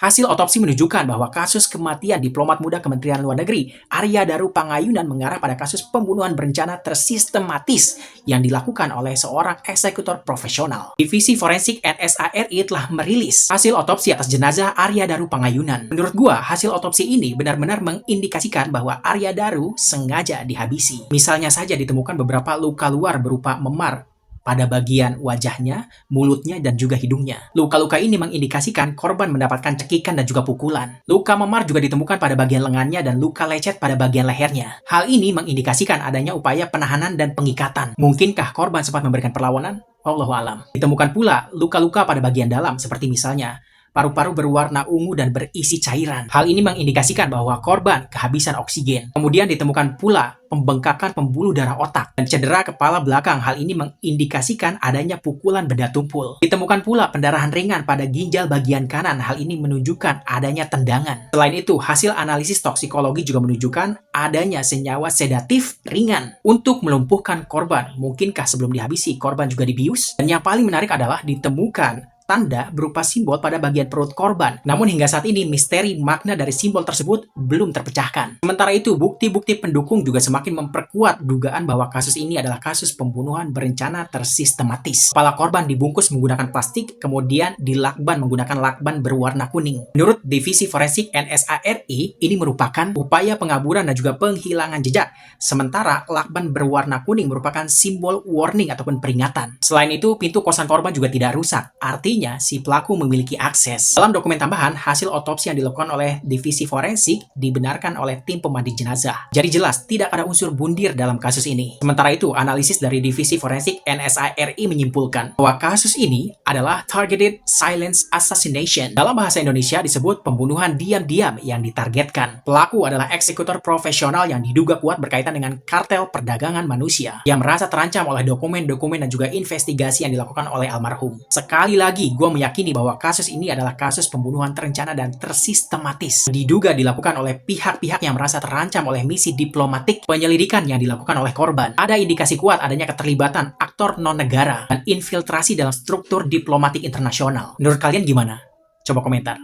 Hasil otopsi menunjukkan bahwa kasus kematian diplomat muda Kementerian Luar Negeri Arya Daru Pangayunan mengarah pada kasus pembunuhan berencana tersistematis yang dilakukan oleh seorang eksekutor profesional. Divisi Forensik NSA RI telah merilis hasil otopsi atas jenazah Arya Daru Pangayunan. Menurut gua, hasil otopsi ini benar-benar mengindikasikan bahwa Arya Daru sengaja dihabisi. Misalnya saja ditemukan beberapa luka luar berupa memar pada bagian wajahnya, mulutnya, dan juga hidungnya. Luka-luka ini mengindikasikan korban mendapatkan cekikan dan juga pukulan. Luka memar juga ditemukan pada bagian lengannya dan luka lecet pada bagian lehernya. Hal ini mengindikasikan adanya upaya penahanan dan pengikatan. Mungkinkah korban sempat memberikan perlawanan? Wallahu alam. Ditemukan pula luka-luka pada bagian dalam, seperti misalnya paru-paru berwarna ungu dan berisi cairan. Hal ini mengindikasikan bahwa korban kehabisan oksigen. Kemudian ditemukan pula pembengkakan pembuluh darah otak dan cedera kepala belakang. Hal ini mengindikasikan adanya pukulan benda tumpul. Ditemukan pula pendarahan ringan pada ginjal bagian kanan. Hal ini menunjukkan adanya tendangan. Selain itu, hasil analisis toksikologi juga menunjukkan adanya senyawa sedatif ringan untuk melumpuhkan korban. Mungkinkah sebelum dihabisi korban juga dibius? Dan yang paling menarik adalah ditemukan tanda berupa simbol pada bagian perut korban. Namun hingga saat ini misteri makna dari simbol tersebut belum terpecahkan. Sementara itu, bukti-bukti pendukung juga semakin memperkuat dugaan bahwa kasus ini adalah kasus pembunuhan berencana tersistematis. Kepala korban dibungkus menggunakan plastik, kemudian dilakban menggunakan lakban berwarna kuning. Menurut Divisi Forensik NSA RI, ini merupakan upaya pengaburan dan juga penghilangan jejak. Sementara lakban berwarna kuning merupakan simbol warning ataupun peringatan. Selain itu, pintu kosan korban juga tidak rusak. Artinya, si pelaku memiliki akses. Dalam dokumen tambahan, hasil otopsi yang dilakukan oleh Divisi Forensik dibenarkan oleh tim pemandi jenazah. Jadi jelas, tidak ada unsur bundir dalam kasus ini. Sementara itu, analisis dari Divisi Forensik NSA RI menyimpulkan bahwa kasus ini adalah targeted silence assassination. Dalam bahasa Indonesia disebut pembunuhan diam-diam yang ditargetkan. Pelaku adalah eksekutor profesional yang diduga kuat berkaitan dengan kartel perdagangan manusia yang merasa terancam oleh dokumen-dokumen dan juga investigasi yang dilakukan oleh almarhum. Sekali lagi, gue meyakini bahwa kasus ini adalah kasus pembunuhan terencana dan tersistematis. Diduga dilakukan oleh pihak-pihak yang merasa terancam oleh misi diplomatik penyelidikan yang dilakukan oleh korban. Ada indikasi kuat adanya keterlibatan aktor non-negara dan infiltrasi dalam struktur diplomatik internasional. Menurut kalian gimana? Coba komentar.